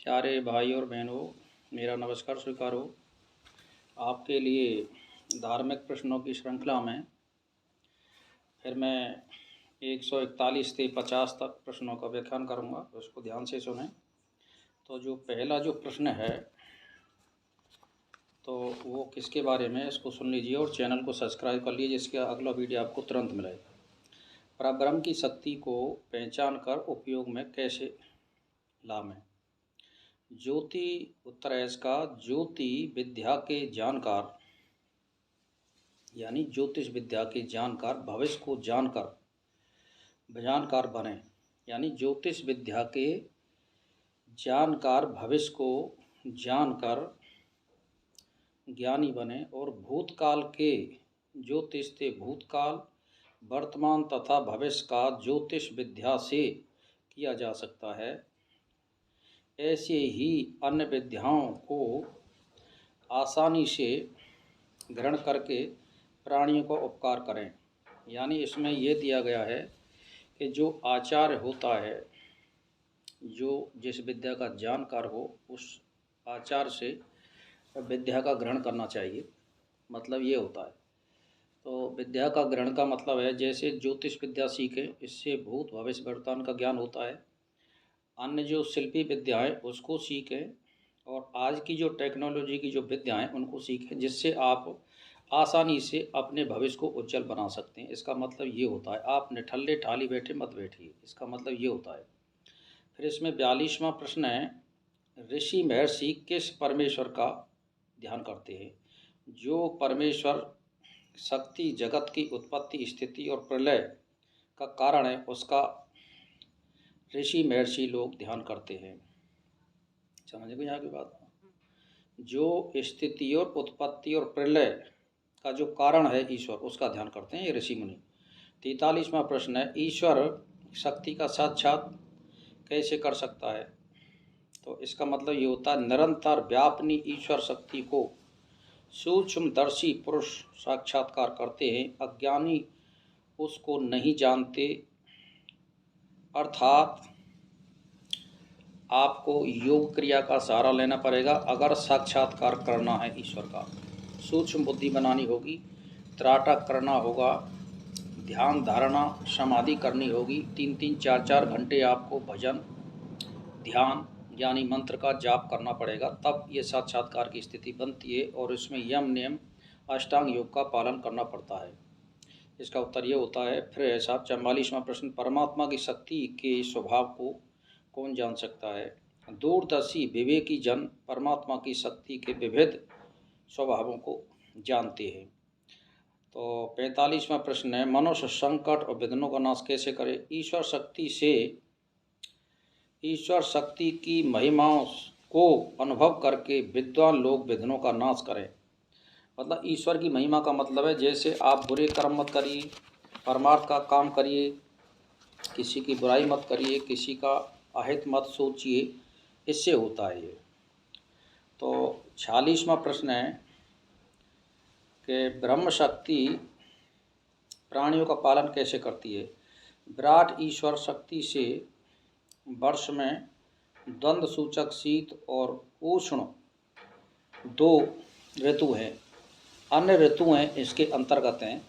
प्यारे भाई और बहनों, मेरा नमस्कार स्वीकार हो। आपके लिए धार्मिक प्रश्नों की श्रृंखला में फिर मैं 141 से 50 तक प्रश्नों का व्याख्यान करूंगा, उसको ध्यान से सुनें। तो जो पहला जो प्रश्न है तो वो किसके बारे में, इसको सुन लीजिए और चैनल को सब्सक्राइब कर लीजिए, जिसका अगला वीडियो आपको तुरंत मिलेगा। परब्रह्म की शक्ति को पहचान कर उपयोग में कैसे लावें। ज्योति उत्तर है इसका। ज्योति विद्या के जानकार यानी ज्योतिष विद्या के जानकार भविष्य को जानकार बने, यानी ज्योतिष विद्या के जानकार भविष्य को जानकर ज्ञानी बने और भूतकाल के ज्योतिष से भूतकाल वर्तमान तथा भविष्य का ज्योतिष विद्या से किया जा सकता है। ऐसे ही अन्य विद्याओं को आसानी से ग्रहण करके प्राणियों को उपकार करें। यानी इसमें यह दिया गया है कि जो आचार्य होता है, जो जिस विद्या का जानकार हो, उस आचार्य से विद्या का ग्रहण करना चाहिए। मतलब ये होता है। तो विद्या का ग्रहण का मतलब है, जैसे ज्योतिष विद्या सीखें, इससे भूत भविष्य वर्तमान का ज्ञान होता है। अन्य जो शिल्पी विद्या है उसको सीखें और आज की जो टेक्नोलॉजी की जो विद्या है उनको सीखें, जिससे आप आसानी से अपने भविष्य को उज्जवल बना सकते हैं। इसका मतलब ये होता है। आप निठल्ले ठाली बैठे मत बैठिए, इसका मतलब ये होता है। फिर इसमें 42वां प्रश्न है, ऋषि महर्षि किस परमेश्वर का ध्यान करते हैं। जो परमेश्वर शक्ति जगत की उत्पत्ति स्थिति और प्रलय का कारण है, उसका ऋषि महर्षि लोग ध्यान करते हैं। समझ गए यहाँ की बात। जो स्थिति और उत्पत्ति और प्रलय का जो कारण है ईश्वर, उसका ध्यान करते हैं ये ऋषि मुनि। 43वां प्रश्न है, ईश्वर शक्ति का साक्षात कैसे कर सकता है। तो इसका मतलब ये होता है, निरंतर व्यापनी ईश्वर शक्ति को सूक्ष्मदर्शी पुरुष साक्षात्कार करते हैं। अज्ञानी उसको नहीं जानते, अर्थात आपको योग क्रिया का सहारा लेना पड़ेगा अगर साक्षात्कार करना है ईश्वर का। सूक्ष्म बुद्धि बनानी होगी, त्राटक करना होगा, ध्यान धारणा समाधि करनी होगी। 3-3 4-4 घंटे आपको भजन ध्यान यानी मंत्र का जाप करना पड़ेगा, तब ये साक्षात्कार की स्थिति बनती है। और इसमें यम नियम अष्टांग योग का पालन करना पड़ता है। इसका उत्तर ये होता है। फिर ऐसा 44वां प्रश्न, परमात्मा की शक्ति के स्वभाव को कौन जान सकता है। दूरदर्शी विवेकी जन परमात्मा की शक्ति के विविध स्वभावों को जानते हैं। तो 45वां प्रश्न है, मनुष्य संकट और विघ्नों का नाश कैसे करे। ईश्वर शक्ति की महिमाओं को अनुभव करके विद्वान लोग विघ्नों का नाश करें। मतलब ईश्वर की महिमा का मतलब है, जैसे आप बुरे कर्म मत करिए, परमार्थ का काम करिए, किसी की बुराई मत करिए, किसी का अहित मत सोचिए, इससे होता है ये। तो 46वां प्रश्न है कि ब्रह्म शक्ति प्राणियों का पालन कैसे करती है। विराट ईश्वर शक्ति से वर्ष में द्वंद्व सूचक शीत और उष्ण 2 ऋतु हैं। अन्य ऋतु हैं इसके अंतर्गत हैं।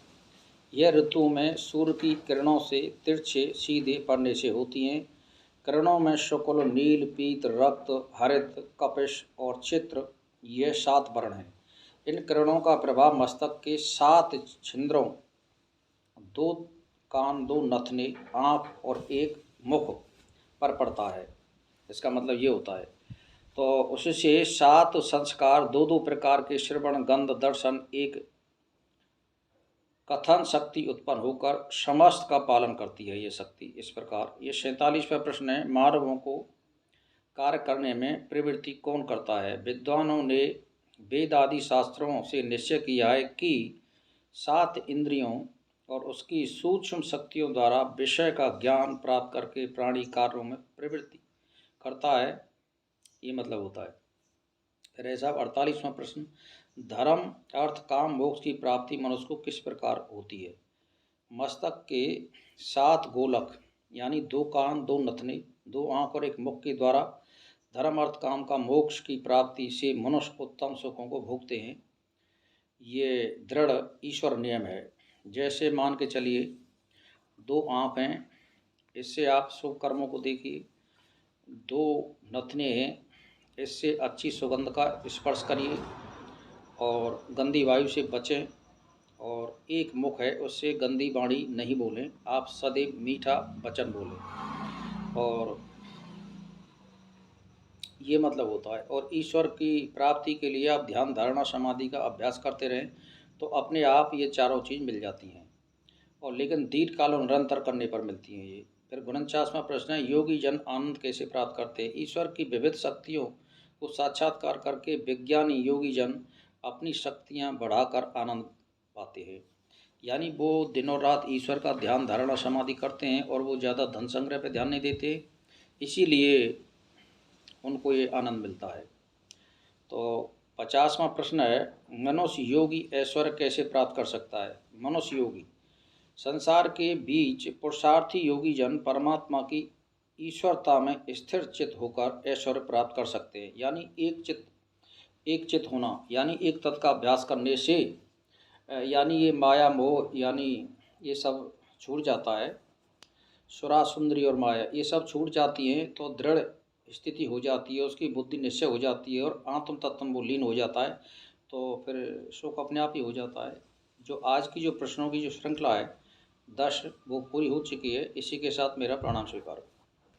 यह ऋतु में सूर्य की किरणों से तिरछे सीधे पड़ने से होती हैं। किरणों में शुक्ल, नील, पीत, रक्त, हरित, कपिश और चित्र, ये 7 वर्ण हैं। इन किरणों का प्रभाव मस्तक के 7 छिंद्रों, 2 कान, 2 नथने, आँख और 1 मुख पर पड़ता है। इसका मतलब ये होता है। तो उससे 7 संस्कार, 2-2 प्रकार के श्रवण, गंध, दर्शन, एक कथन शक्ति उत्पन्न होकर समस्त का पालन करती है ये शक्ति। इस प्रकार ये 47वां प्रश्न है, मानवों को कार्य करने में प्रवृत्ति कौन करता है। विद्वानों ने वेद आदि शास्त्रों से निश्चय किया है कि 7 इंद्रियों और उसकी सूक्ष्म शक्तियों द्वारा विषय का ज्ञान प्राप्त करके प्राणी कार्यों में प्रवृत्ति करता है, ये मतलब होता है। फिर ऐसा 48वां प्रश्न, धर्म अर्थ काम मोक्ष की प्राप्ति मनुष्य को किस प्रकार होती है। मस्तक के 7 गोलक यानी 2 कान, 2 नथने, 2 आँख और 1 मुख के द्वारा धर्म अर्थ काम का मोक्ष की प्राप्ति से मनुष्य उत्तम सुखों को भोगते हैं। ये दृढ़ ईश्वर नियम है। जैसे मान के चलिए 2 आँख हैं, इससे आप शुभ कर्मों को देखिए। 2 नथने हैं, इससे अच्छी सुगंध का स्पर्श करिए और गंदी वायु से बचें। और 1 मुख है, उससे गंदी वाणी नहीं बोलें, आप सदैव मीठा वचन बोलें। और ये मतलब होता है। और ईश्वर की प्राप्ति के लिए आप ध्यान, धारणा, समाधि का अभ्यास करते रहें तो अपने आप ये चारों चीज़ मिल जाती हैं, और लेकिन दीर्घकाल और निरंतर करने पर मिलती हैं ये। फिर 49वां प्रश्न है, योगी जन आनंद कैसे प्राप्त करते हैं? ईश्वर की विविध शक्तियों को साक्षात्कार करके विज्ञानी योगी जन अपनी शक्तियाँ बढ़ाकर आनंद पाते हैं। यानी वो दिनों रात ईश्वर का ध्यान, धारणा, समाधि करते हैं और वो ज़्यादा धन संग्रह पर ध्यान नहीं देते, इसीलिए उनको ये आनंद मिलता है। तो 50वां प्रश्न है, मनुष्य योगी ऐश्वर्य कैसे प्राप्त कर सकता है? मनुष्य योगी संसार के बीच पुरुषार्थी योगी जन परमात्मा की ईश्वरता में स्थिर चित होकर ऐश्वर्य प्राप्त कर सकते हैं। यानी एक चित होना, यानी एक तत्व का अभ्यास करने से यानी ये माया मोह यानी ये सब छूट जाता है। सुरा सुंदरी और माया ये सब छूट जाती हैं तो दृढ़ स्थिति हो जाती है, उसकी बुद्धि निश्चय हो जाती है और आत्म तत्व में वो लीन हो जाता है, तो फिर सुख अपने आप ही हो जाता है। जो आज की जो प्रश्नों की जो श्रृंखला है 10 वो पूरी हो चुकी है। इसी के साथ मेरा प्रणाम स्वीकार।